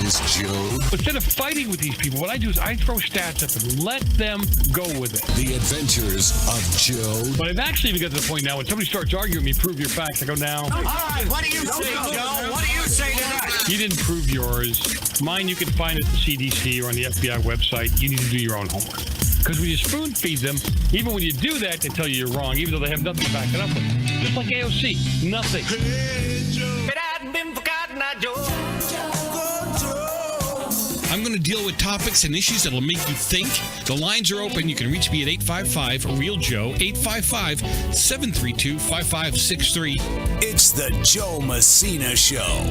is Joe. Instead of fighting with these people, what I do is I throw stats at them. Let them go with it. The Adventures of Joe. But I've actually even got to the point now when somebody starts arguing with me, prove your facts. I go, now. All right, what do you say, Joe? What do you say to that? You didn't prove yours. Mine you can find at the CDC or on the FBI website. You need to do your own homework. Because when you spoon feed them, even when you do that, they tell you you're wrong, even though they have nothing to back it up with. Just like AOC, nothing. It hadn't been forgotten, Joe. I'm going to deal with topics and issues that'll make you think. The lines are open. You can reach me at 855-REAL-JOE, 855-732-5563. It's the Joe Messina Show.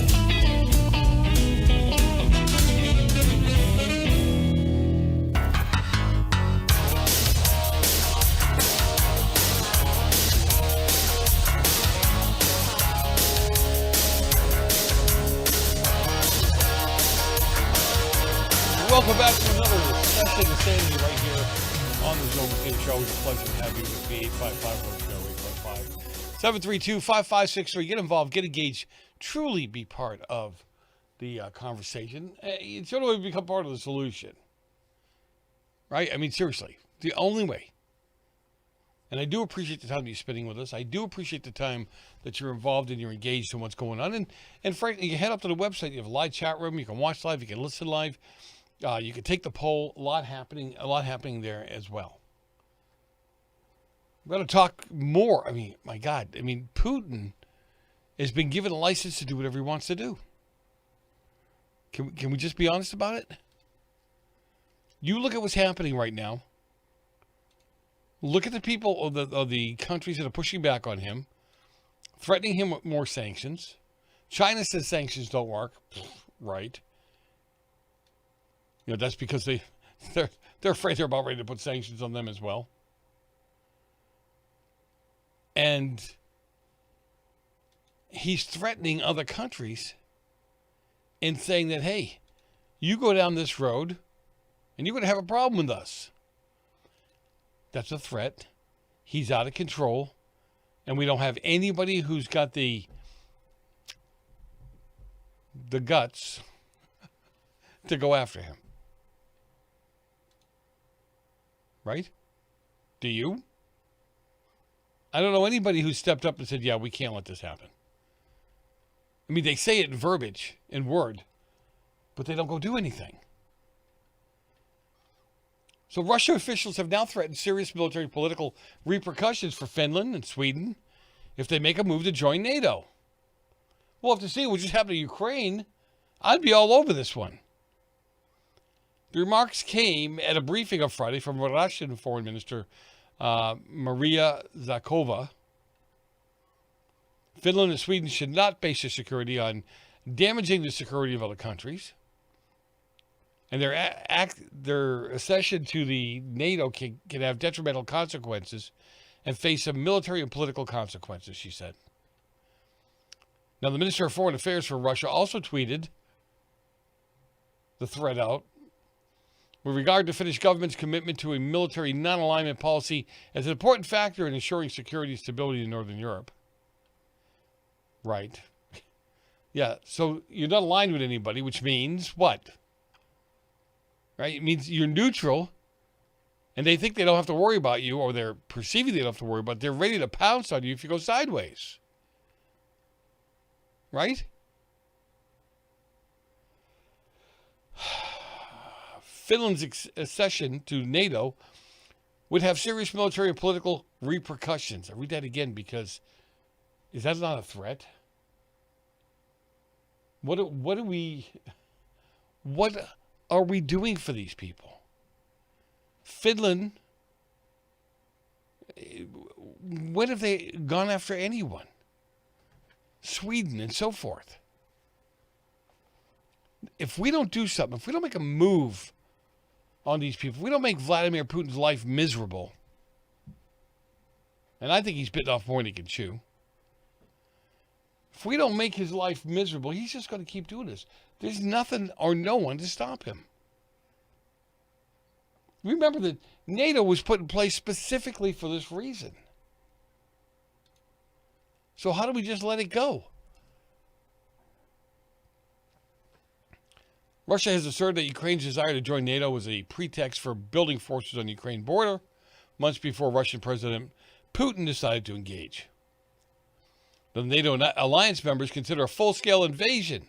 Welcome back to another session of Sanity right here on the Joe Messina Show. It's a pleasure to have you with me. 855-REAL-JOE, 855-732-5563. Get involved, get engaged, truly be part of the conversation. It's the only way to become part of the solution. Right? I mean, seriously, the only way. And I do appreciate the time that you're spending with us. I do appreciate the time that you're involved and you're engaged in what's going on. And frankly, you head up to the website. You have a live chat room. You can watch live. You can listen live. You can take the poll. A lot happening there as well. We're going to talk more. I mean, my God. I mean, Putin has been given a license to do whatever he wants to do. Can we just be honest about it? You look at what's happening right now. Look at the people of the countries that are pushing back on him, threatening him with more sanctions. China says sanctions don't work. Right. You know, that's because they're afraid they're about ready to put sanctions on them as well. And he's threatening other countries and saying that, hey, you go down this road and you're going to have a problem with us. That's a threat. He's out of control. And we don't have anybody who's got the guts to go after him. Right? Do you? I don't know anybody who stepped up and said, yeah, we can't let this happen. I mean, they say it in verbiage, in word, but they don't go do anything. So Russian officials have now threatened serious military political repercussions for Finland and Sweden if they make a move to join NATO. We'll have to see what just happened to Ukraine. I'd be all over this one. The remarks came at a briefing on Friday from Russian Foreign Minister Maria Zakharova. Finland and Sweden should not base their security on damaging the security of other countries. And their accession to the NATO can have detrimental consequences and face some military and political consequences, she said. Now, the Minister of Foreign Affairs for Russia also tweeted the threat out with regard to Finnish government's commitment to a military non-alignment policy as an important factor in ensuring security and stability in Northern Europe. Right. Yeah, so you're not aligned with anybody, which means what? Right? It means you're neutral, and they think they don't have to worry about you, or they're perceiving they don't have to worry about it. They're ready to pounce on you if you go sideways. Right? Finland's accession to NATO would have serious military and political repercussions. I read that again because is that not a threat? What are we doing for these people? Finland, when have they gone after anyone? Sweden and so forth. If we don't do something, if we don't make a move on these people, if we don't make Vladimir Putin's life miserable, and I think he's bitten off more than he can chew, if we don't make his life miserable, he's just going to keep doing this. There's nothing or no one to stop him. Remember that NATO was put in place specifically for this reason. So how do we just let it go? Russia has asserted that Ukraine's desire to join NATO was a pretext for building forces on the Ukraine border months before Russian President Putin decided to engage. The NATO alliance members consider a full-scale invasion.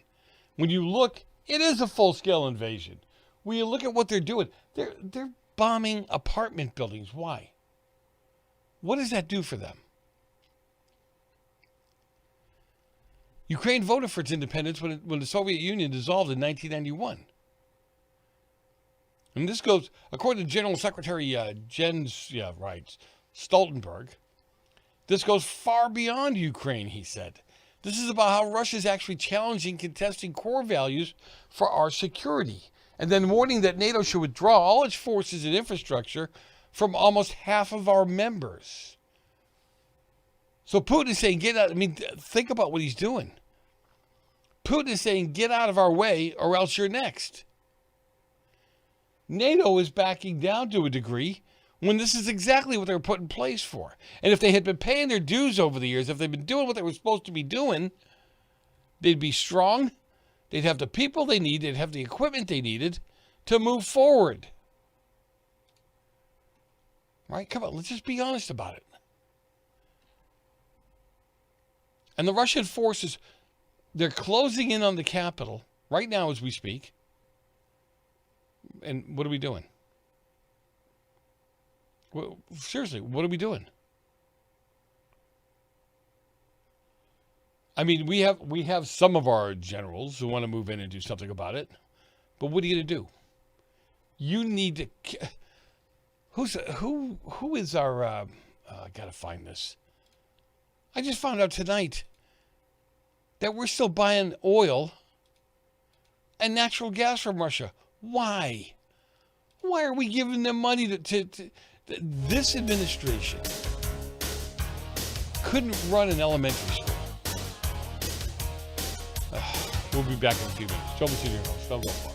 When you look, it is a full-scale invasion. When you look at what they're doing, they're bombing apartment buildings. Why? What does that do for them? Ukraine voted for its independence when the Soviet Union dissolved in 1991. And this goes, according to General Secretary Stoltenberg, this goes far beyond Ukraine, he said. This is about how Russia is actually challenging, contesting core values for our security, and then warning that NATO should withdraw all its forces and infrastructure from almost half of our members. So Putin is saying, get out. I mean, think about what he's doing. Putin is saying, get out of our way or else you're next. NATO is backing down to a degree when this is exactly what they were put in place for. And if they had been paying their dues over the years, if they'd been doing what they were supposed to be doing, they'd be strong, they'd have the people they need, they'd have the equipment they needed to move forward. Right? Come on, let's just be honest about it. And the Russian forces, they're closing in on the capital right now as we speak. And what are we doing? Well, seriously, what are we doing? I mean, we have some of our generals who want to move in and do something about it, but what are you going to do? You need to. Who is our? I gotta find this. I just found out tonight that we're still buying oil and natural gas from Russia. Why? Why are we giving them money to this administration couldn't run an elementary school. We'll be back in a few minutes. Joe Messina, host. Don't go far.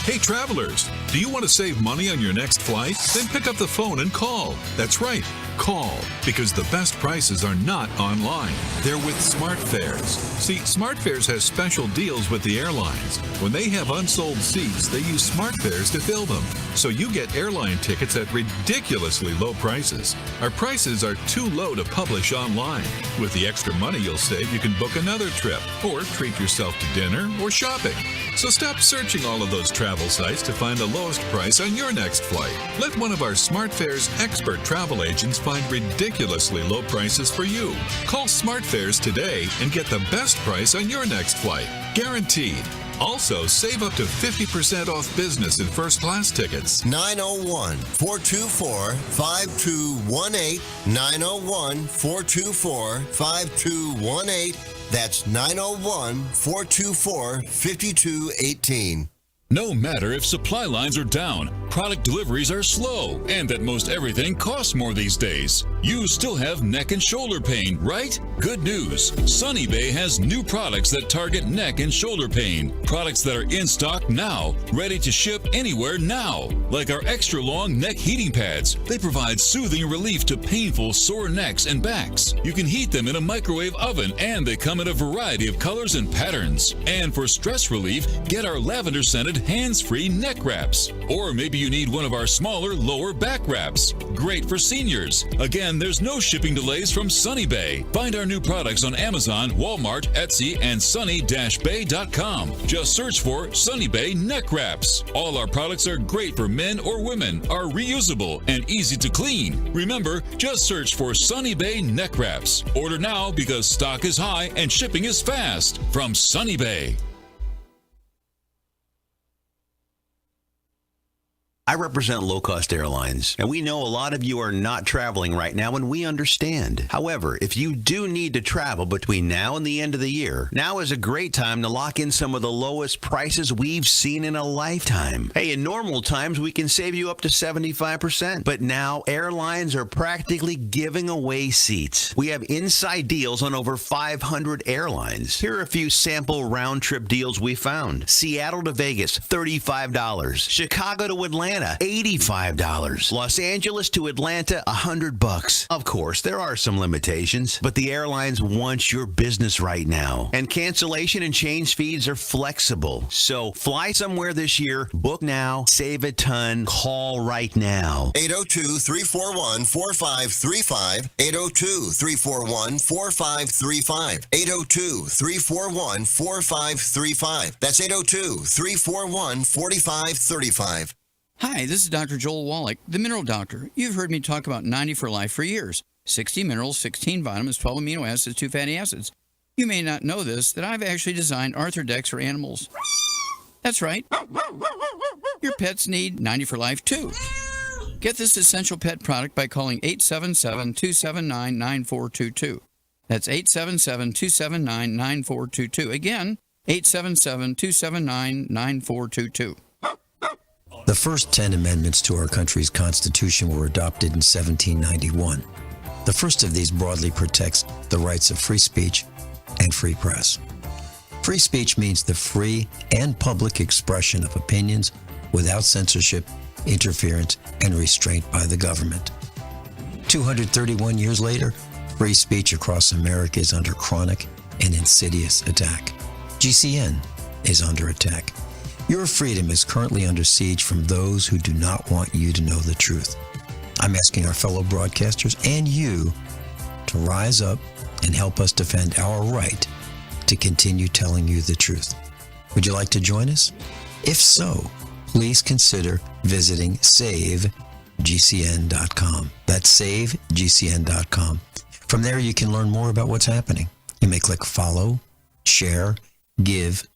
Hey travelers, do you want to save money on your next flight? Then pick up the phone and call. That's right, call, because the best prices are not online. They're with SmartFares. See, SmartFares has special deals with the airlines. When they have unsold seats, they use SmartFares to fill them. So you get airline tickets at ridiculously low prices. Our prices are too low to publish online. With the extra money you'll save, you can book another trip or treat yourself to dinner or shopping. So stop searching all of those travel sites to find the lowest price on your next flight. Let one of our SmartFares expert travel agents find ridiculously low prices for you. Call SmartFares today and get the best price on your next flight. Guaranteed. Also, save up to 50% off business and first class tickets. 901-424-5218. 901-424-5218. That's 901-424-5218. No matter if supply lines are down, product deliveries are slow, and that most everything costs more these days, you still have neck and shoulder pain, right? Good news. Sunny Bay has new products that target neck and shoulder pain. Products that are in stock now, ready to ship anywhere now. Like our extra long neck heating pads. They provide soothing relief to painful sore necks and backs. You can heat them in a microwave oven, and they come in a variety of colors and patterns. And for stress relief, get our lavender scented hands-free neck wraps. Or maybe you need one of our smaller lower back wraps. Great for seniors. Again, there's no shipping delays from Sunny Bay. Find our new products on Amazon, Walmart, Etsy, and sunny-bay.com. Just search for Sunny Bay neck wraps. All our products are great for men or women, are reusable and easy to clean. Remember, just search for Sunny Bay neck wraps. Order now because stock is high and shipping is fast from Sunny Bay. I represent low-cost airlines, and we know a lot of you are not traveling right now, and we understand. However, if you do need to travel between now and the end of the year, now is a great time to lock in some of the lowest prices we've seen in a lifetime. Hey, in normal times, we can save you up to 75%, but now airlines are practically giving away seats. We have inside deals on over 500 airlines. Here are a few sample round-trip deals we found. Seattle to Vegas, $35. Chicago to Atlanta, $85. Los Angeles to Atlanta, $100. Of course, there are some limitations, but the airlines want your business right now. And cancellation and change fees are flexible. So fly somewhere this year, book now, save a ton, call right now. 802-341-4535. 802-341-4535. 802-341-4535. That's 802-341-4535. Hi, this is Dr. Joel Wallach, the Mineral Doctor. You've heard me talk about 90 for Life for years. 60 minerals, 16 vitamins, 12 amino acids, 2 fatty acids. You may not know this, that I've actually designed Arthrodex for animals. That's right. Your pets need 90 for Life too. Get this essential pet product by calling 877-279-9422. That's 877-279-9422. Again, 877-279-9422. The first 10 amendments to our country's Constitution were adopted in 1791. The first of these broadly protects the rights of free speech and free press. Free speech means the free and public expression of opinions without censorship, interference, and restraint by the government. 231 years later, free speech across America is under chronic and insidious attack. GCN is under attack. Your freedom is currently under siege from those who do not want you to know the truth. I'm asking our fellow broadcasters and you to rise up and help us defend our right to continue telling you the truth. Would you like to join us? If so, please consider visiting SaveGCN.com. That's SaveGCN.com. From there, you can learn more about what's happening. You may click follow, share, give,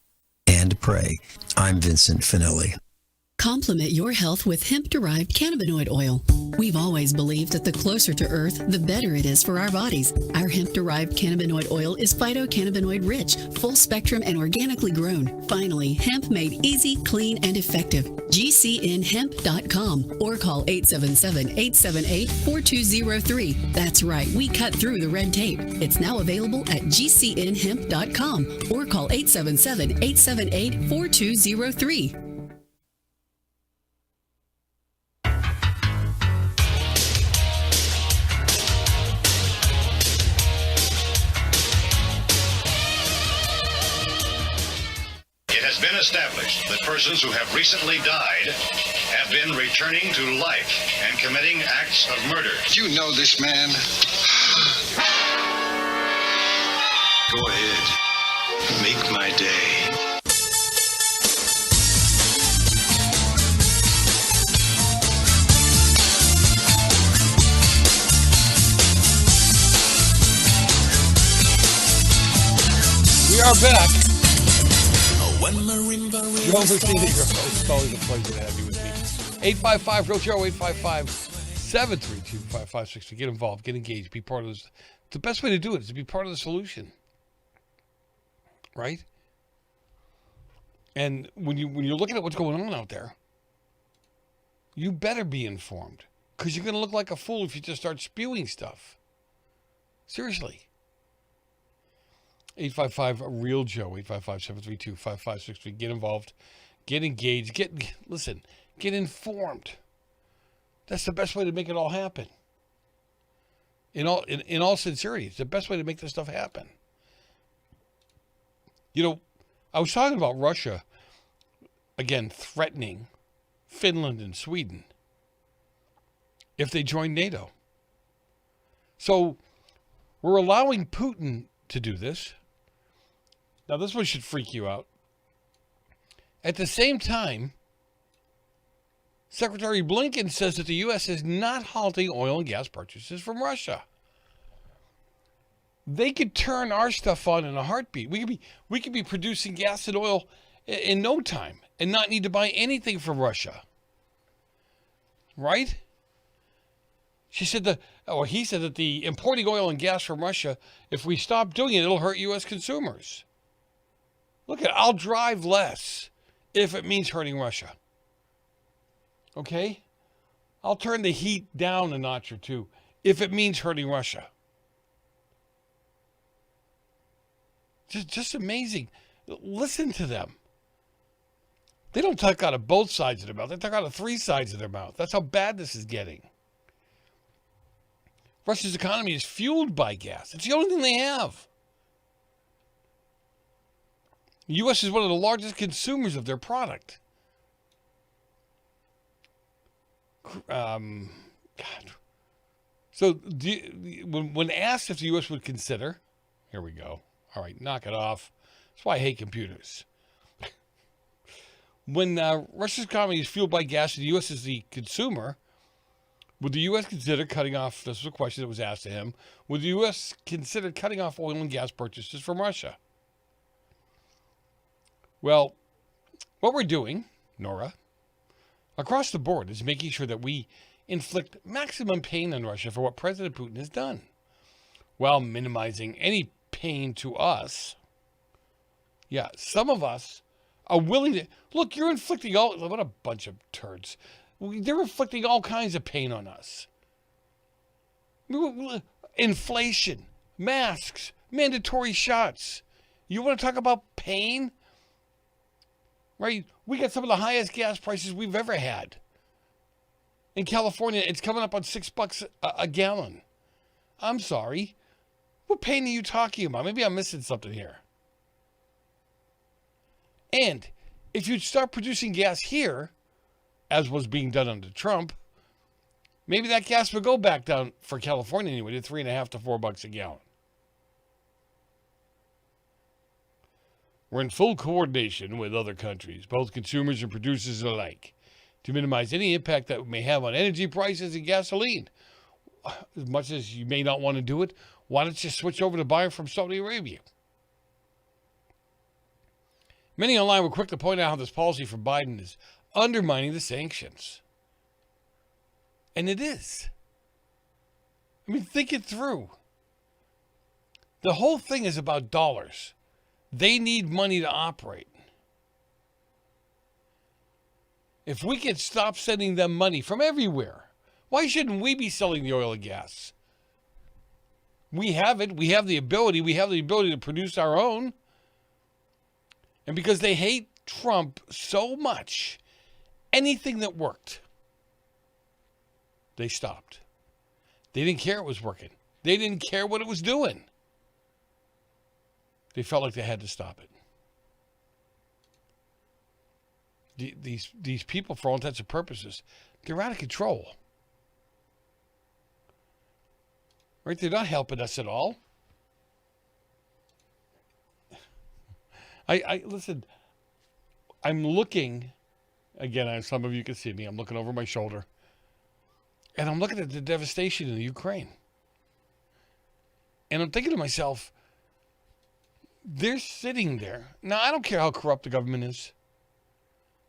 and pray. I'm Vincent Finelli. Complement your health with hemp-derived cannabinoid oil. We've always believed that the closer to Earth, the better it is for our bodies. Our hemp-derived cannabinoid oil is phytocannabinoid rich, full spectrum, and organically grown. Finally, hemp made easy, clean, and effective. GCNhemp.com or call 877-878-4203. That's right, we cut through the red tape. It's now available at GCNhemp.com or call 877-878-4203. It has been established that persons who have recently died have been returning to life and committing acts of murder. You know this man. Go ahead. Make my day. We are back. Joe Messina, your host. Always a pleasure to have you with me. 855-REAL-JOE, 855-732-5560. Get involved, get engaged, be part of this. The best way to do it is to be part of the solution. Right? And when you're looking at what's going on out there, you better be informed. Because you're going to look like a fool if you just start spewing stuff. Seriously. 855-REAL-JOE, 855-732-5563. Get involved, get engaged, get informed. That's the best way to make it all happen. In all sincerity, it's the best way to make this stuff happen. You know, I was talking about Russia, again, threatening Finland and Sweden if they join NATO. So we're allowing Putin to do this. Now, this one should freak you out. At the same time, Secretary Blinken says that the U.S. is not halting oil and gas purchases from Russia. They could turn our stuff on in a heartbeat. We could be producing gas and oil in no time and not need to buy anything from Russia. Right? He said that the importing oil and gas from Russia, if we stop doing it, it'll hurt U.S. consumers. Look I'll drive less if it means hurting Russia. Okay? I'll turn the heat down a notch or two if it means hurting Russia. Just amazing. Listen to them. They don't talk out of both sides of their mouth. They talk out of three sides of their mouth. That's how bad this is getting. Russia's economy is fueled by gas. It's the only thing they have. The U.S. is one of the largest consumers of their product. God. So when asked if the U.S. would consider, here we go. All right, knock it off. That's why I hate computers. When Russia's economy is fueled by gas and the U.S. is the consumer, would the U.S. consider cutting off, this was a question that was asked to him, would the U.S. consider cutting off oil and gas purchases from Russia? Well, what we're doing, Nora, across the board is making sure that we inflict maximum pain on Russia for what President Putin has done, while minimizing any pain to us. Yeah, some of us are willing to... Look, you're inflicting all... What a bunch of turds. They're inflicting all kinds of pain on us. Inflation, masks, mandatory shots. You want to talk about pain? Right? We got some of the highest gas prices we've ever had. In California, it's coming up on $6 a gallon. I'm sorry. What pain are you talking about? Maybe I'm missing something here. And if you'd start producing gas here, as was being done under Trump, maybe that gas would go back down for California anyway to $3.50 to $4 a gallon. We're in full coordination with other countries, both consumers and producers alike, to minimize any impact that may have on energy prices and gasoline. As much as you may not want to do it, why don't you switch over to buying from Saudi Arabia? Many online were quick to point out how this policy from Biden is undermining the sanctions. And it is. I mean, think it through. The whole thing is about dollars. They need money to operate. If we could stop sending them money from everywhere, why shouldn't we be selling the oil and gas? We have it. We have the ability. We have the ability to produce our own. And because they hate Trump so much, anything that worked, they stopped. They didn't care it was working. They didn't care what it was doing. They felt like they had to stop it. These people, for all intents and purposes, they're out of control. Right? They're not helping us at all. Listen, I'm looking, again, some of you can see me, I'm looking over my shoulder, and I'm looking at the devastation in the Ukraine. And I'm thinking to myself, they're sitting there. Now, I don't care how corrupt the government is.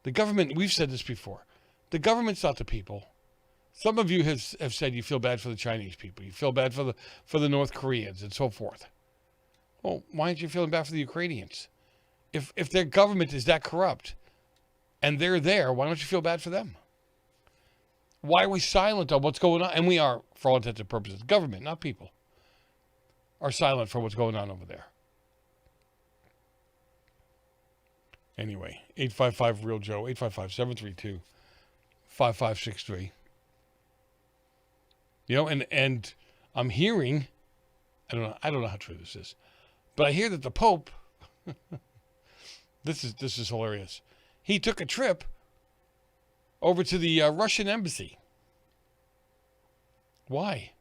The government, we've said this before, the government's not the people. Some of you have said you feel bad for the Chinese people. You feel bad for the North Koreans and so forth. Well, why aren't you feeling bad for the Ukrainians? If their government is that corrupt and they're there, why don't you feel bad for them? Why are we silent on what's going on? And we are, for all intents and purposes, government, not people, are silent for what's going on over there. Anyway, 855-REAL-JOE, 855-732-5563. You know, and I'm hearing, I don't know how true this is, but I hear that the Pope, this is hilarious. He took a trip over to the Russian embassy. Why?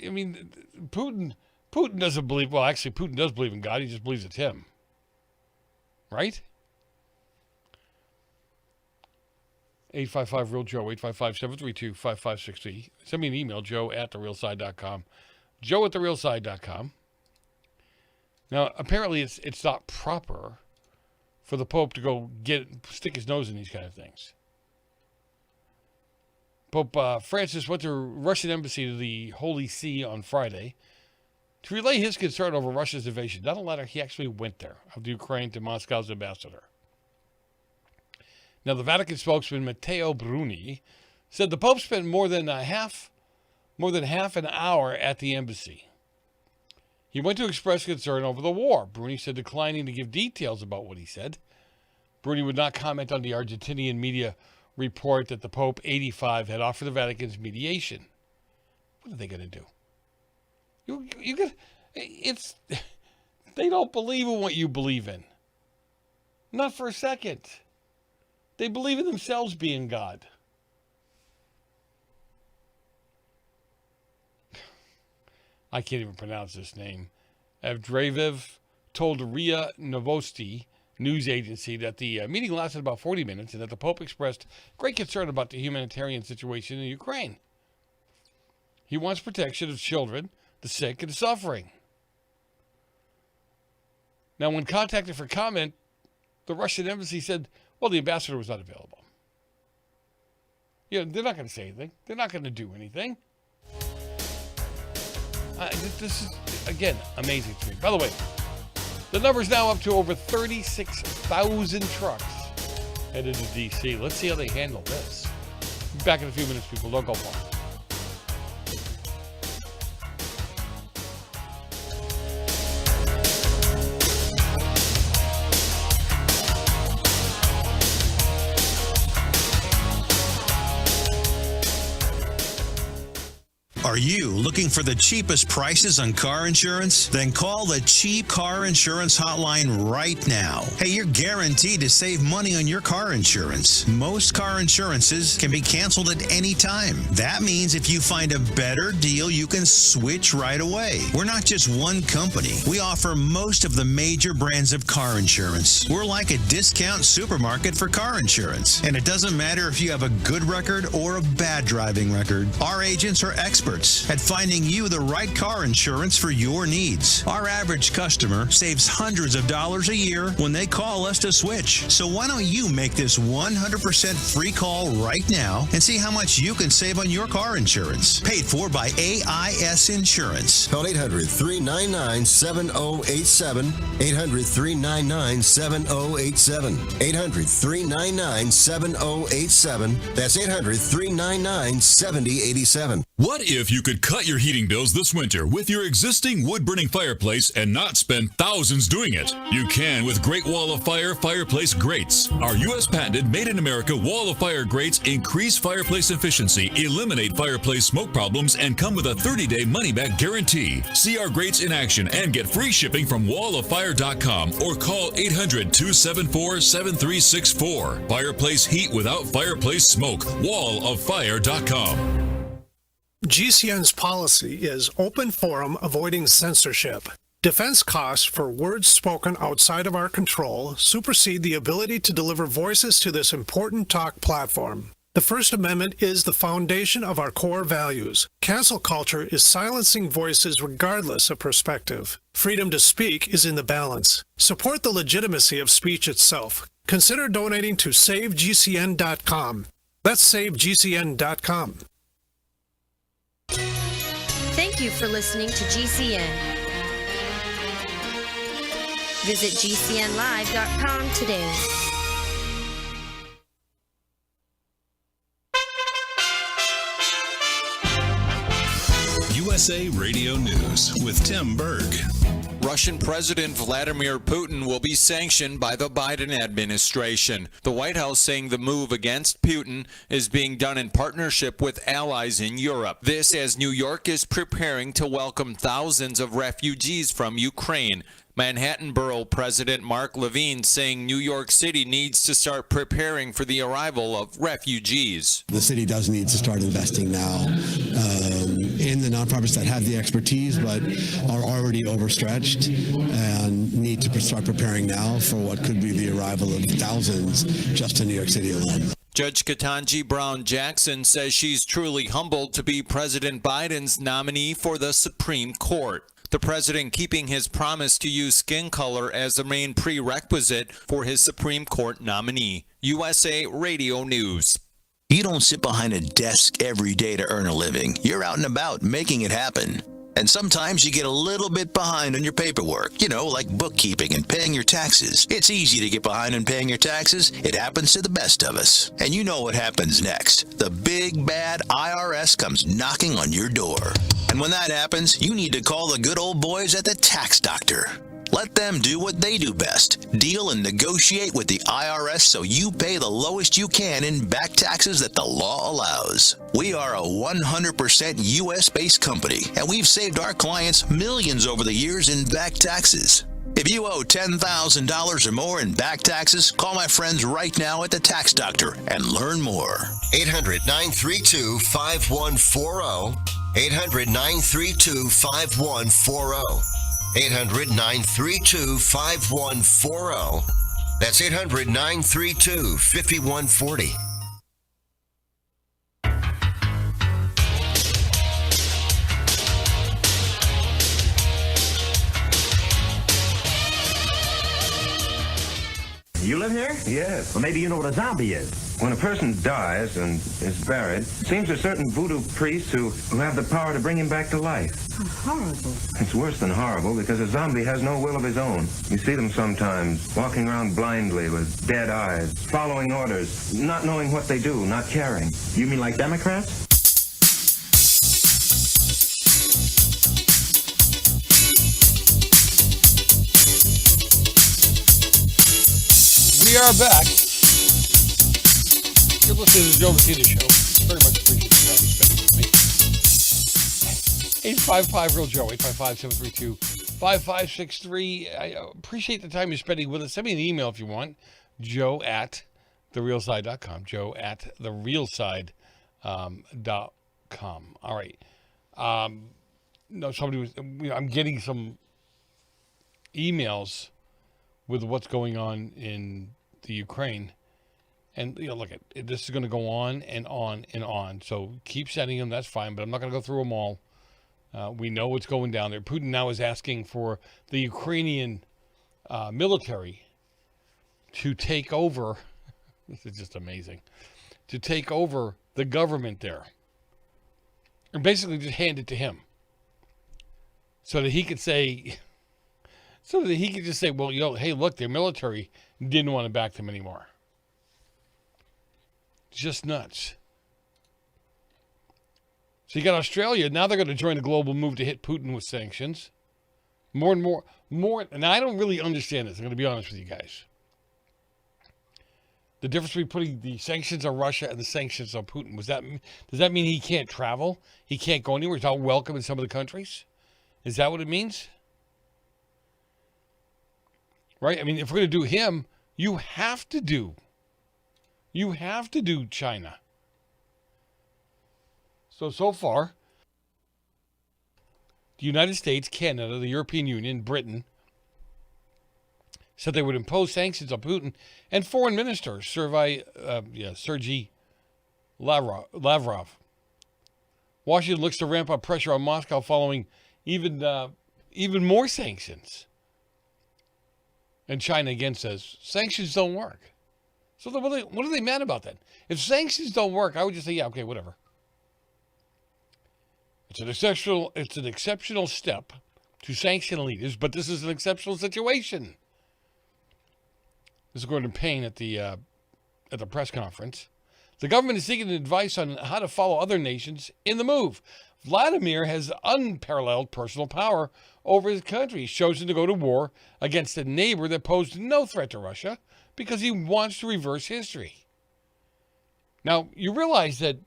I mean, Putin doesn't believe, well, actually, Putin does believe in God. He just believes it's him. Right? 855-REAL-JOE, 855-732-5563. Send me an email, joe@therealside.com. joe@therealside.com. Now, apparently it's not proper for the Pope to go stick his nose in these kind of things. Pope Francis went to Russian embassy to the Holy See on Friday to relay his concern over Russia's invasion. Not a letter, he actually went there, of the Ukraine to Moscow's ambassador. Now, the Vatican spokesman Matteo Bruni said the Pope spent more than half an hour at the embassy. He went to express concern over the war. Bruni said, declining to give details about what he said. Bruni would not comment on the Argentinian media report that the Pope, 85, had offered the Vatican's mediation. What are they going to do? They don't believe in what you believe in. Not for a second. They believe in themselves being God. I can't even pronounce this name. Evdraev told RIA Novosti news agency that the meeting lasted about 40 minutes and that the Pope expressed great concern about the humanitarian situation in Ukraine. He wants protection of children, the sick, and the suffering. Now, when contacted for comment, the Russian embassy said, well, the ambassador was not available. They're not going to say anything. They're not going to do anything. This is, again, amazing to me. By the way, the number's now up to over 36,000 trucks headed to D.C. Let's see how they handle this. Back in a few minutes, people. Don't go far. Are you looking for the cheapest prices on car insurance? Then call the Cheap Car Insurance Hotline right now. Hey, you're guaranteed to save money on your car insurance. Most car insurances can be canceled at any time. That means if you find a better deal, you can switch right away. We're not just one company. We offer most of the major brands of car insurance. We're like a discount supermarket for car insurance. And it doesn't matter if you have a good record or a bad driving record. Our agents are experts at finding you the right car insurance for your needs. Our average customer saves hundreds of dollars a year when they call us to switch. So why don't you make this 100% free call right now and see how much you can save on your car insurance? Paid for by AIS Insurance. Call 800-399-7087. 800-399-7087. 800-399-7087. That's 800-399-7087. What if you could cut your heating bills this winter with your existing wood-burning fireplace and not spend thousands doing it? You can with Great Wall of Fire fireplace grates. Our U.S. patented made-in-America Wall of Fire grates increase fireplace efficiency, eliminate fireplace smoke problems, and come with a 30-day money-back guarantee. See our grates in action and get free shipping from walloffire.com or call 800-274-7364. Fireplace heat without fireplace smoke. walloffire.com. GCN's policy is open forum, avoiding censorship. Defense costs for words spoken outside of our control supersede the ability to deliver voices to this important talk platform. The First Amendment is the foundation of our core values. Cancel culture is silencing voices regardless of perspective. Freedom to speak is in the balance. Support the legitimacy of speech itself. Consider donating to SaveGCN.com. That's SaveGCN.com. Thank you for listening to GCN. Visit GCNlive.com today. USA Radio News with Tim Berg. Russian President Vladimir Putin will be sanctioned by the Biden administration. The White House saying the move against Putin is being done in partnership with allies in Europe. This as New York is preparing to welcome thousands of refugees from Ukraine. Manhattan Borough President Mark Levine saying New York City needs to start preparing for the arrival of refugees. The city does need to start investing now in the nonprofits that have the expertise but are already overstretched and need to start preparing now for what could be the arrival of thousands just in New York City alone. Judge Ketanji Brown Jackson says she's truly humbled to be President Biden's nominee for the Supreme Court. The president keeping his promise to use skin color as the main prerequisite for his Supreme Court nominee. USA Radio News. You don't sit behind a desk every day to earn a living. You're out and about making it happen. And sometimes you get a little bit behind on your paperwork, like bookkeeping and paying your taxes. It's easy to get behind on paying your taxes. It happens to the best of us. And you know what happens next. The big bad IRS comes knocking on your door. And when that happens, you need to call the good old boys at the Tax Doctor. Let them do what they do best. Deal and negotiate with the IRS so you pay the lowest you can in back taxes that the law allows. We are a 100% U.S.-based company, and we've saved our clients millions over the years in back taxes. If you owe $10,000 or more in back taxes, call my friends right now at the Tax Doctor and learn more. 800-932-5140. 800-932-5140. 800-932-5140. That's 800-932-5140. You live here? Yes. Well, maybe you know what a zombie is. When a person dies and is buried, it seems there's certain voodoo priests who have the power to bring him back to life. Oh, horrible. It's worse than horrible because a zombie has no will of his own. You see them sometimes walking around blindly with dead eyes, following orders, not knowing what they do, not caring. You mean like Democrats? We are back. You're listening to the Joe Messina Show. Very much appreciate the time you spent with me. 855-REAL-JOE, 855-732-5563. I appreciate the time you're spending with us. Send me an email if you want. joe@therealside.com. joe@therealside.com. All right. No, somebody was... I'm getting some emails with what's going on in the Ukraine. And, look, this is going to go on and on and on. So keep sending them. That's fine. But I'm not going to go through them all. We know what's going down there. Putin now is asking for the Ukrainian military to take over. This is just amazing. To take over the government there. And basically just hand it to him. So that he could say... So that he could just say, well, hey, look, their military didn't want to back them anymore. Just nuts. So you got Australia. Now they're going to join the global move to hit Putin with sanctions. More and more. And I don't really understand this. I'm going to be honest with you guys. The difference between putting the sanctions on Russia and the sanctions on Putin. Does that mean he can't travel? He can't go anywhere? He's not welcome in some of the countries? Is that what it means? Right? I mean, if we're going to do him, you have to do China. So far, the United States, Canada, the European Union, Britain, said they would impose sanctions on Putin, and foreign minister Sergei Lavrov. Washington looks to ramp up pressure on Moscow following even more sanctions. And China again says, sanctions don't work. So then what are they mad about then? If sanctions don't work, I would just say, yeah, okay, whatever. It's an exceptional step to sanction leaders, but this is an exceptional situation. This is Gordon Payne at the press conference. The government is seeking advice on how to follow other nations in the move. Vladimir has unparalleled personal power over his country. He's chosen to go to war against a neighbor that posed no threat to Russia because he wants to reverse history. Now, you realize that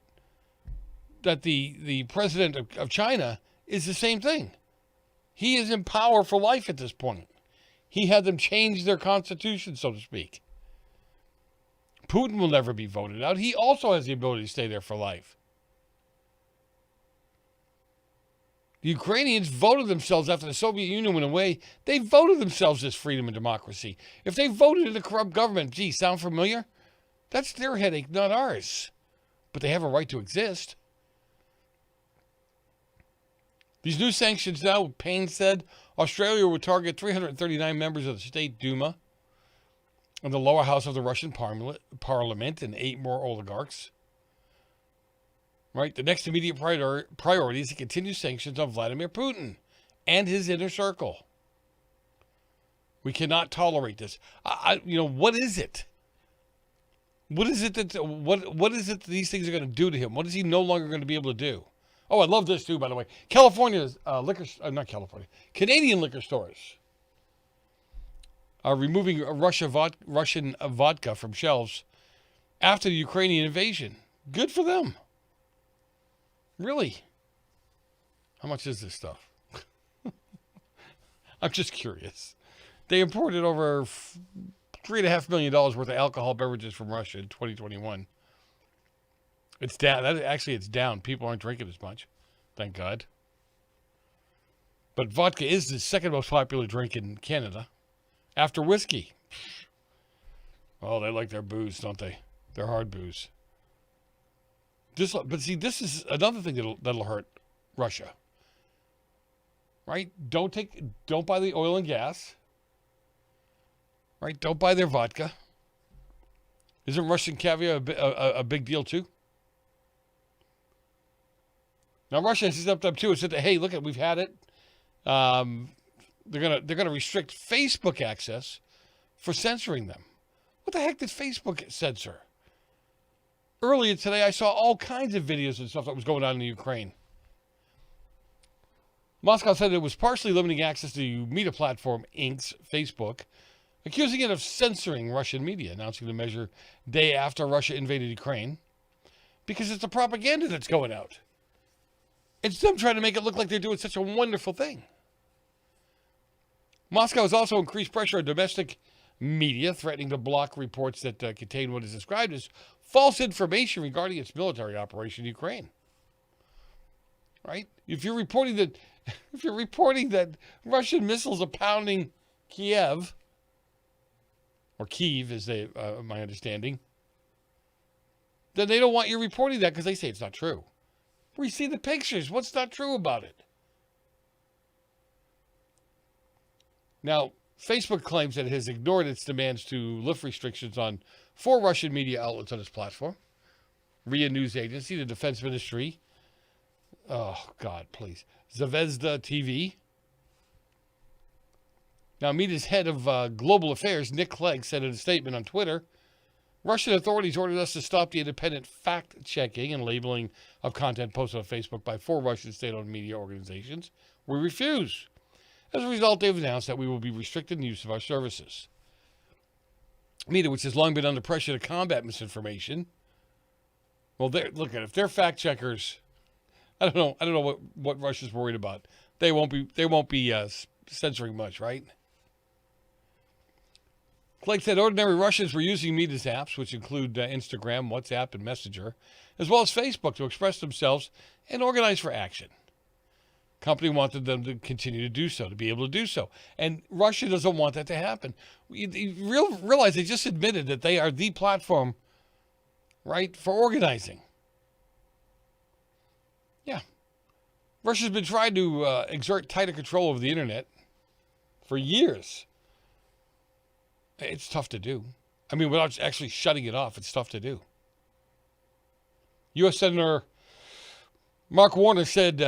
the president of China is the same thing. He is in power for life at this point. He had them change their constitution, so to speak. Putin will never be voted out. He also has the ability to stay there for life. The Ukrainians voted themselves after the Soviet Union went away. They voted themselves as freedom and democracy. If they voted in a corrupt government, gee, sound familiar? That's their headache, not ours. But they have a right to exist. These new sanctions now, Payne said, Australia will target 339 members of the State Duma and the lower house of the Russian parliament and 8 more oligarchs. Right? The next immediate priority is to continue sanctions on Vladimir Putin and his inner circle. We cannot tolerate this. What is it? What is it that these things are going to do to him? What is he no longer going to be able to do? Oh, I love this too, by the way. Canadian liquor stores are removing Russian vodka from shelves after the Ukrainian invasion. Good for them. Really? How much is this stuff? I'm just curious. They imported over $3.5 million worth of alcohol beverages from Russia in 2021. It's down. It's down. People aren't drinking as much. Thank God. But vodka is the second most popular drink in Canada after whiskey. Oh, they like their booze, don't they? Their hard booze. This is another thing that'll hurt Russia. Right? Don't buy the oil and gas. Right? Don't buy their vodka. Isn't Russian caviar a big deal too? Now Russia has stepped up too and said that, hey, look, we've had it. They're gonna restrict Facebook access for censoring them. What the heck did Facebook censor? Earlier today, I saw all kinds of videos and stuff that was going on in the Ukraine. Moscow said it was partially limiting access to Meta Platform Inc.'s Facebook, accusing it of censoring Russian media, announcing the measure day after Russia invaded Ukraine, because it's the propaganda that's going out. It's them trying to make it look like they're doing such a wonderful thing. Moscow has also increased pressure on domestic media, threatening to block reports that contain what is described as false information regarding its military operation in Ukraine. Right? If you're reporting that Russian missiles are pounding Kiev, or Kyiv, is my understanding, then they don't want you reporting that because they say it's not true. We see the pictures. What's not true about it? Now, Facebook claims that it has ignored its demands to lift restrictions on 4 Russian media outlets on its platform. RIA News Agency, the Defense Ministry. Oh, God, please. Zvezda TV. Now, Meta's head of global affairs, Nick Clegg, said in a statement on Twitter, Russian authorities ordered us to stop the independent fact-checking and labeling of content posted on Facebook by 4 Russian state-owned media organizations. We refuse. As a result, they've announced that we will be restricting the use of our services. Meta, which has long been under pressure to combat misinformation, well, look at it. If they're fact-checkers, I don't know what Russia's worried about. They won't be censoring much, right? Clegg said ordinary Russians were using Meta's apps, which include Instagram, WhatsApp, and Messenger, as well as Facebook, to express themselves and organize for action. Company wanted them to continue to do so, to be able to do so. And Russia doesn't want that to happen. You realize they just admitted that they are the platform, right, for organizing. Yeah. Russia's been trying to exert tighter control over the internet for years. It's tough to do. I mean, without actually shutting it off, it's tough to do. U.S. Senator Mark Warner said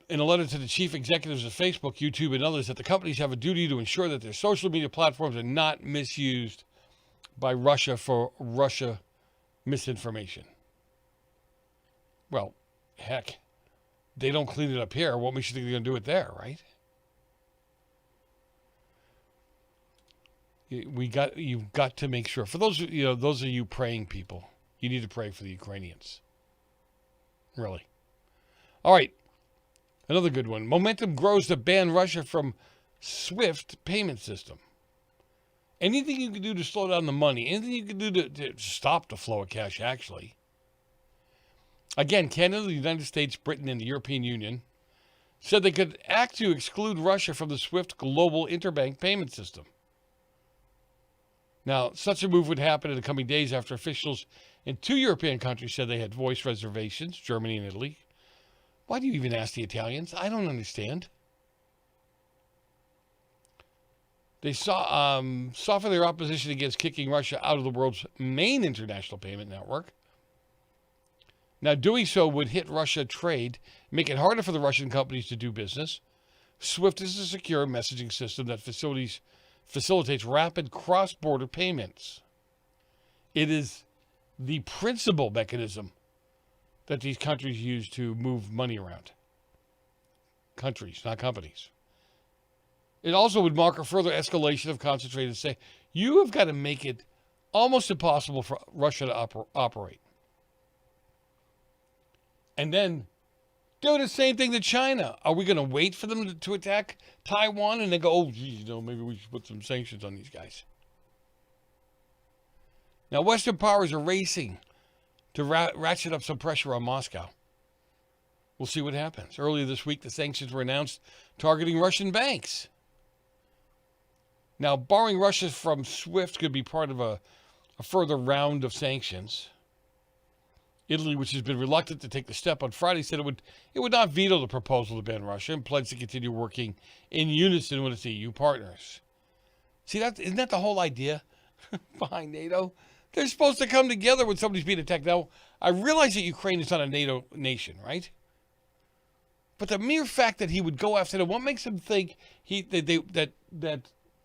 in a letter to the chief executives of Facebook, YouTube, and others that the companies have a duty to ensure that their social media platforms are not misused by Russia for Russia misinformation. Well, heck, they don't clean it up here. What makes you think they're going to do it there, right? You've got to make sure. For those of you praying people, you need to pray for the Ukrainians. Really. All right. Another good one. Momentum grows to ban Russia from SWIFT payment system. Anything you can do to slow down the money, anything you can do to stop the flow of cash, actually. Again, Canada, the United States, Britain, and the European Union said they could act to exclude Russia from the SWIFT global interbank payment system. Now, such a move would happen in the coming days after officials in 2 European countries said they had voiced reservations, Germany and Italy. Why do you even ask the Italians? I don't understand. They softened their opposition against kicking Russia out of the world's main international payment network. Now, doing so would hit Russia trade, make it harder for the Russian companies to do business. SWIFT is a secure messaging system that facilitates rapid cross-border payments. It is the principal mechanism that these countries use to move money around. Countries, not companies. It also would mark a further escalation of concentrated say. You have got to make it almost impossible for Russia to operate. And then do the same thing to China. Are we going to wait for them to attack Taiwan and then go, oh, geez, maybe we should put some sanctions on these guys? Now, Western powers are racing to ratchet up some pressure on Moscow. We'll see what happens. Earlier this week, the sanctions were announced targeting Russian banks. Now, barring Russia from SWIFT could be part of a further round of sanctions. Italy, which has been reluctant to take the step on Friday, said it would not veto the proposal to ban Russia and pledged to continue working in unison with its EU partners. See, isn't that the whole idea behind NATO? They're supposed to come together when somebody's being attacked. Now, I realize that Ukraine is not a NATO nation, right? But the mere fact that he would go after them, what makes him think that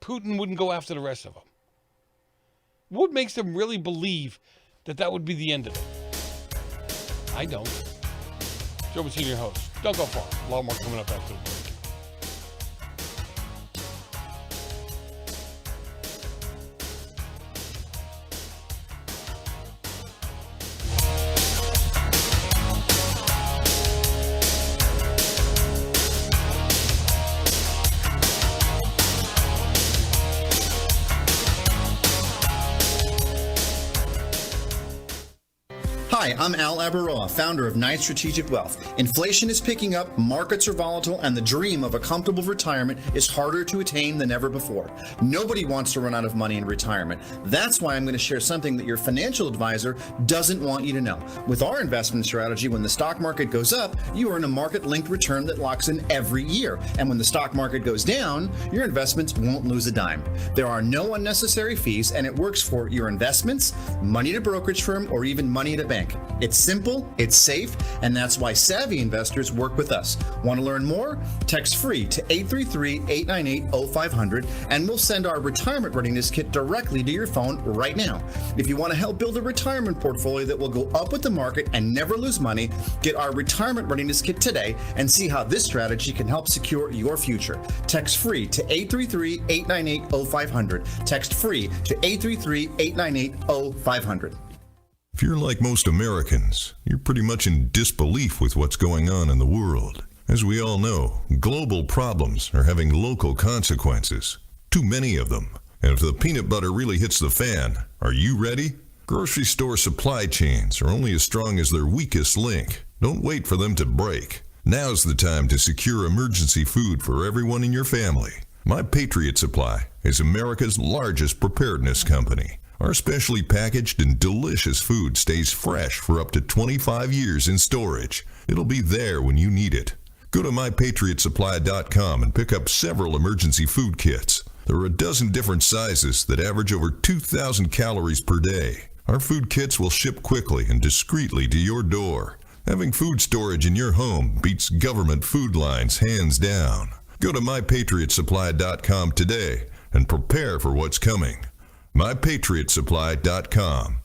Putin wouldn't go after the rest of them? What makes them really believe that would be the end of it? I don't. Joe Messina, your host. Don't go far. A lot more coming up after the break. Hi, I'm Al Abaroa, founder of Knight Strategic Wealth. Inflation is picking up, markets are volatile, and the dream of a comfortable retirement is harder to attain than ever before. Nobody wants to run out of money in retirement. That's why I'm going to share something that your financial advisor doesn't want you to know. With our investment strategy, when the stock market goes up, you earn a market-linked return that locks in every year. And when the stock market goes down, your investments won't lose a dime. There are no unnecessary fees, and it works for your investments, money at a brokerage firm, or even money at a bank. It's simple, it's safe, and that's why savvy investors work with us. Want to learn more? Text free to 833-898-0500 and we'll send our retirement readiness kit directly to your phone right now. If you want to help build a retirement portfolio that will go up with the market and never lose money, get our retirement readiness kit today and see how this strategy can help secure your future. Text free to 833-898-0500. Text free to 833-898-0500. If you're like most Americans, you're pretty much in disbelief with what's going on in the world. As we all know, global problems are having local consequences. Too many of them. And if the peanut butter really hits the fan, are you ready? Grocery store supply chains are only as strong as their weakest link. Don't wait for them to break. Now's the time to secure emergency food for everyone in your family. My Patriot Supply is America's largest preparedness company. Our specially packaged and delicious food stays fresh for up to 25 years in storage. It'll be there when you need it. Go to mypatriotsupply.com and pick up several emergency food kits. There are a dozen different sizes that average over 2,000 calories per day. Our food kits will ship quickly and discreetly to your door. Having food storage in your home beats government food lines hands down. Go to mypatriotsupply.com today and prepare for what's coming. mypatriotsupply.com.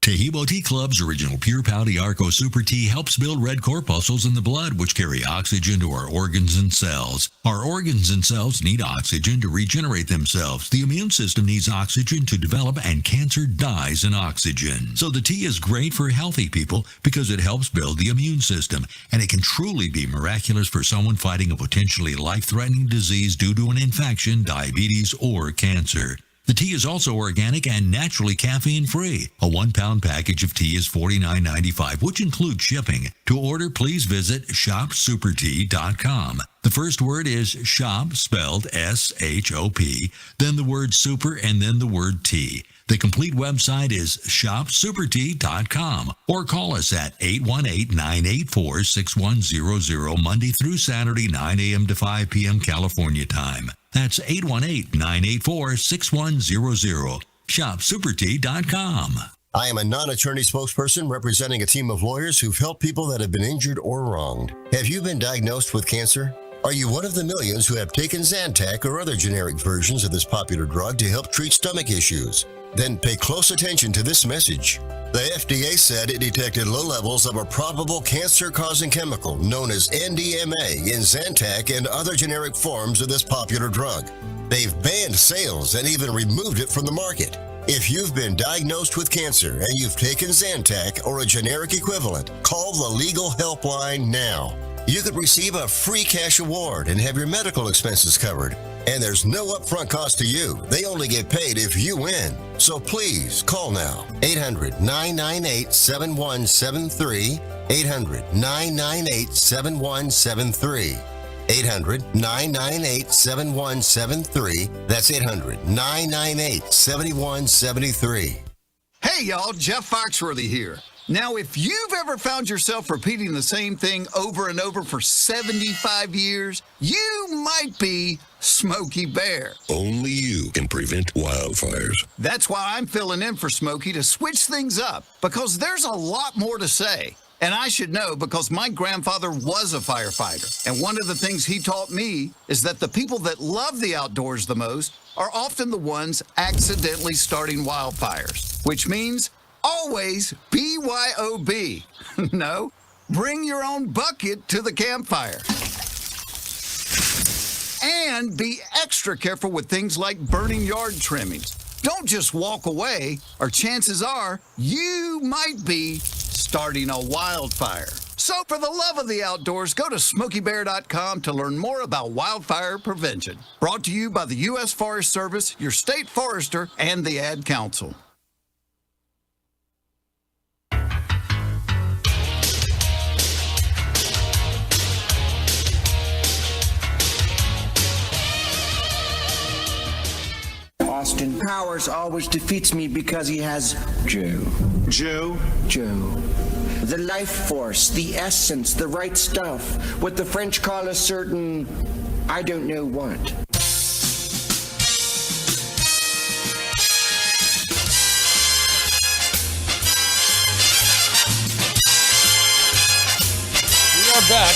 Tehebo Tea Club's original Pure Pouty Arco Super Tea helps build red corpuscles in the blood, which carry oxygen to our organs and cells. Our organs and cells need oxygen to regenerate themselves. The immune system needs oxygen to develop, and cancer dies in oxygen. So the tea is great for healthy people because it helps build the immune system, and it can truly be miraculous for someone fighting a potentially life-threatening disease due to an infection, diabetes, or cancer. The tea is also organic and naturally caffeine-free. A 1-pound package of tea is $49.95, which includes shipping. To order, please visit shopsupertea.com. The first word is shop, spelled S-H-O-P, then the word super, and then the word tea. The complete website is shopsupertea.com, or call us at 818-984-6100 Monday through Saturday, 9 a.m. to 5 p.m. California time. That's 818-984-6100. Shopsupertea.com. I am a non-attorney spokesperson representing a team of lawyers who've helped people that have been injured or wronged. Have you been diagnosed with cancer? Are you one of the millions who have taken Zantac or other generic versions of this popular drug to help treat stomach issues? Then pay close attention to this message. The FDA said it detected low levels of a probable cancer-causing chemical known as NDMA in Zantac and other generic forms of this popular drug. They've banned sales and even removed it from the market. If you've been diagnosed with cancer and you've taken Zantac or a generic equivalent, call the legal helpline now. You could receive a free cash award and have your medical expenses covered. And there's no upfront cost to you. They only get paid if you win. So please call now. 800-998-7173. 800-998-7173. 800-998-7173. That's 800-998-7173. Hey y'all, Jeff Foxworthy here. Now, if you've ever found yourself repeating the same thing over and over for 75 years, you might be Smokey Bear. Only you can prevent wildfires. That's why I'm filling in for Smokey to switch things up, because there's a lot more to say. And I should know because my grandfather was a firefighter. And one of the things he taught me is that the people that love the outdoors the most are often the ones accidentally starting wildfires, which means always BYOB. No, bring your own bucket to the campfire. And be extra careful with things like burning yard trimmings. Don't just walk away, or chances are you might be starting a wildfire. So for the love of the outdoors, go to SmokeyBear.com to learn more about wildfire prevention. Brought to you by the U.S. Forest Service, your state forester, and the Ad Council. Austin Powers always defeats me because he has Joe. Joe? Joe. The life force, the essence, the right stuff. What the French call a certain, I don't know what. We are back.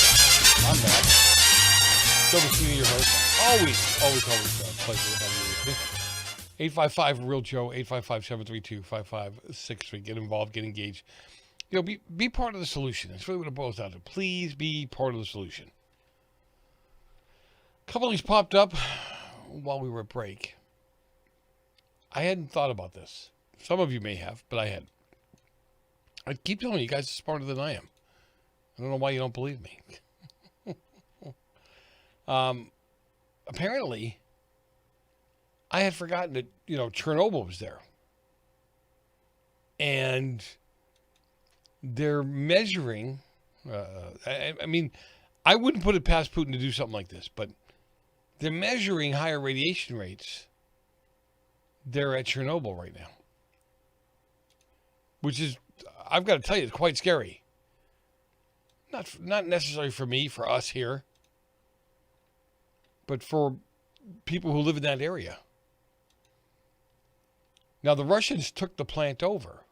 I'm back. Joe Messina, your host. Always a pleasure to have you with me. 855-REAL-JOE, 855-732-5563. Get involved, get engaged. You know, be part of the solution. That's really what it boils down to. Please be part of the solution. A couple of these popped up while we were at break. I hadn't thought about this. Some of you may have, but I hadn't. I keep telling you guys are smarter than I am. I don't know why you don't believe me. Apparently, I had forgotten that, Chernobyl was there. And they're measuring, I mean, I wouldn't put it past Putin to do something like this, but they're measuring higher radiation rates there at Chernobyl right now. Which is, I've got to tell you, it's quite scary. Not necessarily for me, for us here, but for people who live in that area. Now, the Russians took the plant over.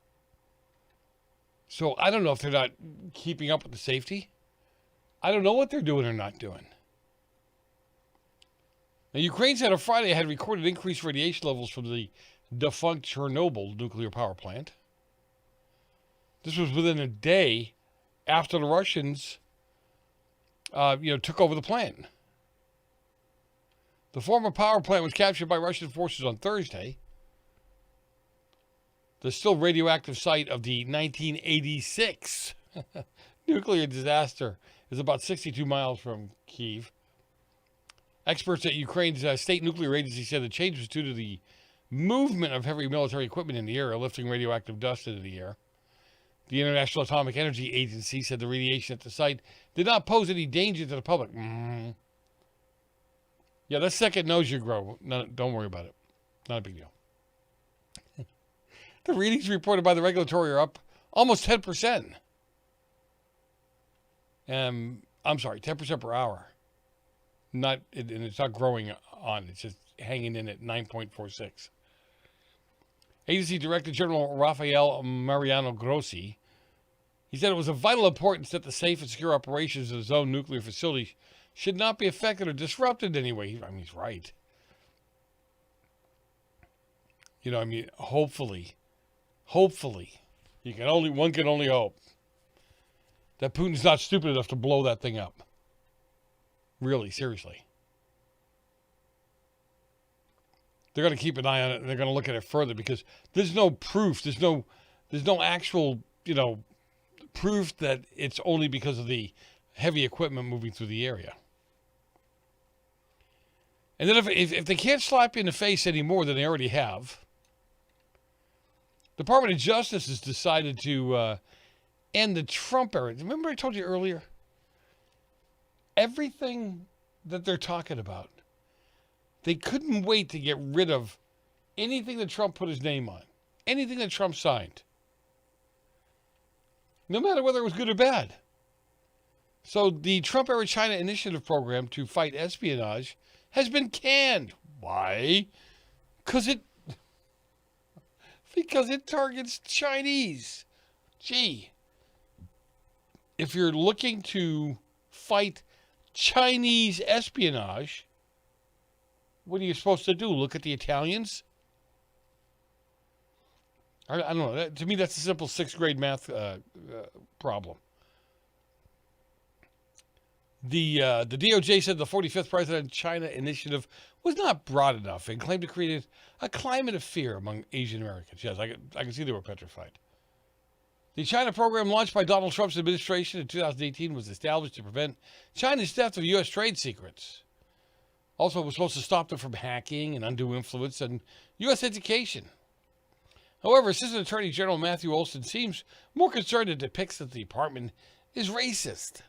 So I don't know if they're not keeping up with the safety. I don't know what they're doing or not doing. Now, Ukraine said on Friday had recorded increased radiation levels from the defunct Chernobyl nuclear power plant. This was within a day after the Russians, took over the plant. The former power plant was captured by Russian forces on Thursday. The still radioactive site of the 1986 nuclear disaster is about 62 miles from Kyiv. Experts at Ukraine's state nuclear agency said the change was due to the movement of heavy military equipment in the area, lifting radioactive dust into the air. The International Atomic Energy Agency said the radiation at the site did not pose any danger to the public. Yeah, that second nose you grow. No, don't worry about it. Not a big deal. The readings reported by the regulatory are up almost 10%. I'm sorry, 10% per hour. And it's not growing on. It's just hanging in at 9.46. Agency Director General Rafael Mariano Grossi, he said it was of vital importance that the safe and secure operations of the zone nuclear facility should not be affected or disrupted in any way. I mean, he's right. You know, I mean, hopefully, one can only hope that Putin's not stupid enough to blow that thing up. Really, seriously. They're going to keep an eye on it, and they're going to look at it further because there's no proof. There's no actual, proof that it's only because of the heavy equipment moving through the area. And then if they can't slap you in the face any more than they already have, the Department of Justice has decided to end the Trump era. Remember I told you earlier? Everything that they're talking about, they couldn't wait to get rid of anything that Trump put his name on, anything that Trump signed, no matter whether it was good or bad. So the Trump-era China Initiative program to fight espionage has been canned. Why? Because it targets Chinese. Gee, if you're looking to fight Chinese espionage, what are you supposed to do? Look at the Italians? I don't know. To me, that's a simple sixth grade math problem. The DOJ said the 45th President China Initiative was not broad enough and claimed to create a climate of fear among Asian Americans. Yes, I can see they were petrified. The China program launched by Donald Trump's administration in 2018 was established to prevent China's theft of U.S. trade secrets. Also, it was supposed to stop them from hacking and undue influence on U.S. education. However, Assistant Attorney General Matthew Olson seems more concerned and depicts that the department is racist.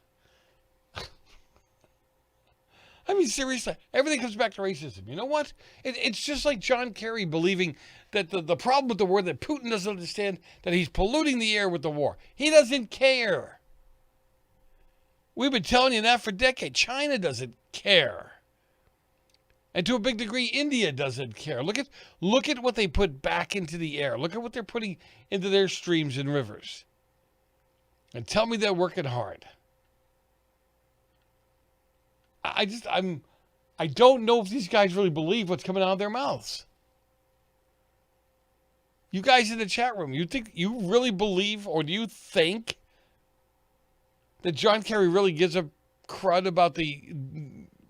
I mean, seriously, everything comes back to racism. You know what? It's just like John Kerry believing that the problem with the war, that Putin doesn't understand that he's polluting the air with the war. He doesn't care. We've been telling you that for decades. China doesn't care. And to a big degree, India doesn't care. Look at what they put back into the air. Look at what they're putting into their streams and rivers. And tell me they're working hard. I don't know if these guys really believe what's coming out of their mouths. You guys in the chat room, you really believe, or do you think that John Kerry really gives a crud about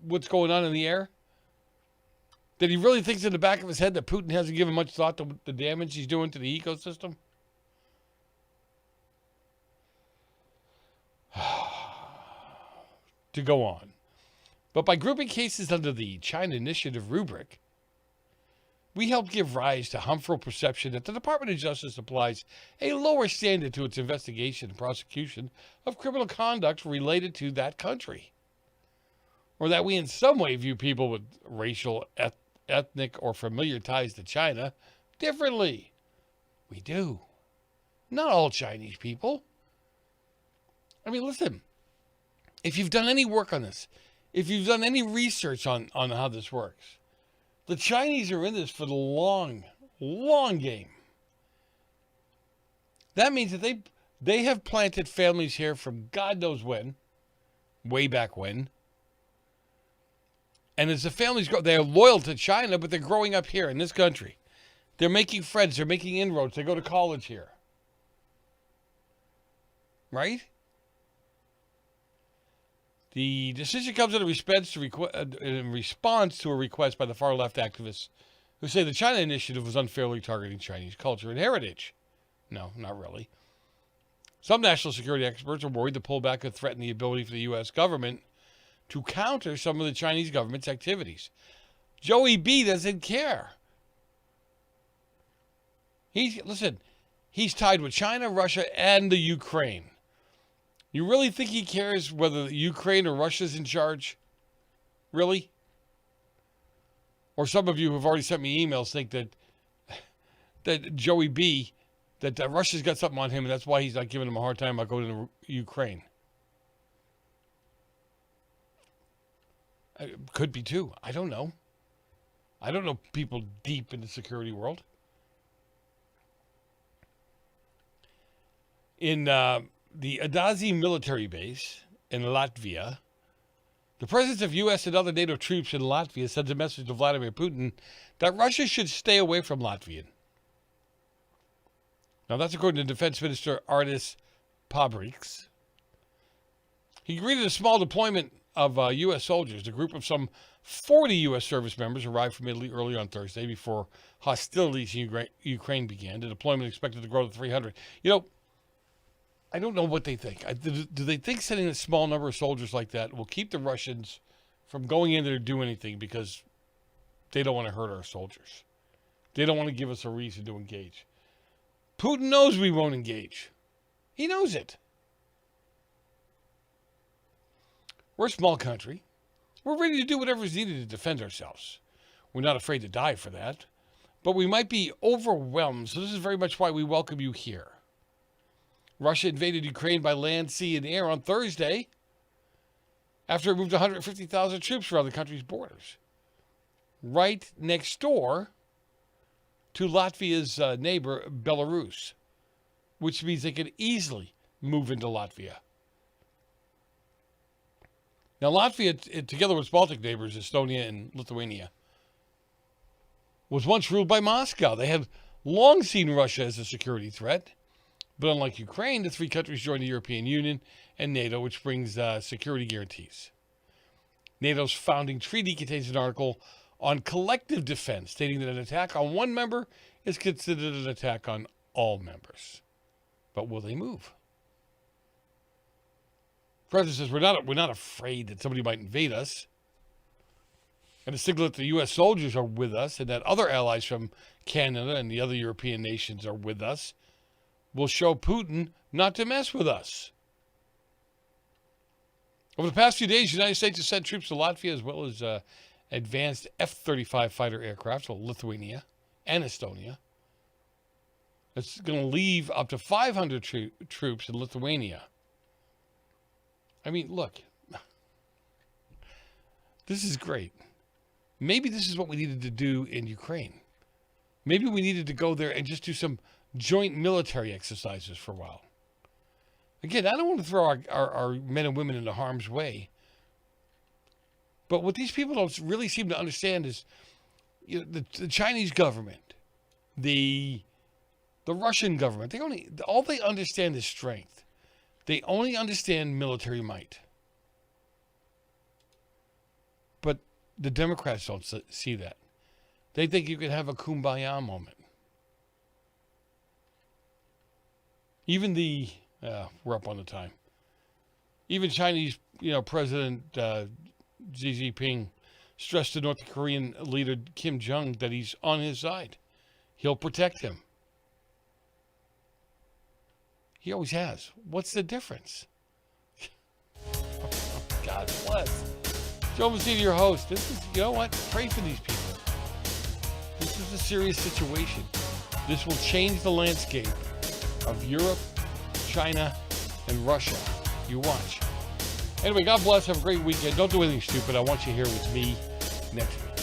what's going on in the air? That he really thinks in the back of his head that Putin hasn't given much thought to the damage he's doing to the ecosystem? To go on. But by grouping cases under the China Initiative rubric, we help give rise to harmful perception that the Department of Justice applies a lower standard to its investigation and prosecution of criminal conduct related to that country. Or that we in some way view people with racial, ethnic, or familiar ties to China differently. We do. Not all Chinese people. I mean, listen, if you've done any work on this, if you've done any research on how this works, the Chinese are in this for the long game. That means that they have planted families here from God knows when, way back when. And as the families grow, they're loyal to China, but they're growing up here in this country. They're making friends. They're making inroads. They go to college here. Right? The decision comes in response to a request by the far-left activists who say the China Initiative was unfairly targeting Chinese culture and heritage. No, not really. Some national security experts are worried the pullback could threaten the ability for the U.S. government to counter some of the Chinese government's activities. Joey B doesn't care. He's tied with China, Russia, and the Ukraine. You really think he cares whether Ukraine or Russia's in charge? Really? Or some of you who have already sent me emails think that Joey B, that Russia's got something on him, and that's why he's not giving him a hard time about going to Ukraine. Could be too. I don't know. I don't know people deep in the security world. In the Adazi military base in Latvia, the presence of U.S. and other NATO troops in Latvia sends a message to Vladimir Putin that Russia should stay away from Latvia. Now, that's according to Defense Minister Artis Pabriks. He greeted a small deployment of U.S. soldiers. A group of some 40 U.S. service members arrived from Italy early on Thursday before hostilities in Ukraine began. The deployment is expected to grow to 300. You know, I don't know what they think. Do they think sending a small number of soldiers like that will keep the Russians from going in there to do anything because they don't want to hurt our soldiers? They don't want to give us a reason to engage. Putin knows we won't engage. He knows it. We're a small country. We're ready to do whatever is needed to defend ourselves. We're not afraid to die for that. But we might be overwhelmed, so this is very much why we welcome you here. Russia invaded Ukraine by land, sea, and air on Thursday after it moved 150,000 troops around the country's borders. Right next door to Latvia's neighbor, Belarus, which means they could easily move into Latvia. Now, Latvia, together with its Baltic neighbors, Estonia and Lithuania, was once ruled by Moscow. They have long seen Russia as a security threat. But unlike Ukraine, the three countries joined the European Union and NATO, which brings security guarantees. NATO's founding treaty contains an article on collective defense, stating that an attack on one member is considered an attack on all members. But will they move? The president says we're not afraid that somebody might invade us. And to signal that the U.S. soldiers are with us and that other allies from Canada and the other European nations are with us will show Putin not to mess with us. Over the past few days, the United States has sent troops to Latvia as well as advanced F-35 fighter aircraft to Lithuania and Estonia. It's going to leave up to 500 troops in Lithuania. I mean, look, this is great. Maybe this is what we needed to do in Ukraine. Maybe we needed to go there and just do some joint military exercises for a while. Again, I don't want to throw our men and women into harm's way. But what these people don't really seem to understand is, you know, the Chinese government, the Russian government, all they understand is strength. They only understand military might. But the Democrats don't see that. They think you can have a kumbaya moment. Even we're up on the time. Even Chinese, President Xi Jinping stressed to North Korean leader Kim Jong that he's on his side. He'll protect him. He always has. What's the difference? God bless. Joe Mazzini, your host. This is, you know what? Pray for these people. This is a serious situation. This will change the landscape of Europe, China, and Russia. You watch. Anyway, God bless. Have a great weekend. Don't do anything stupid. I want you here with me next week.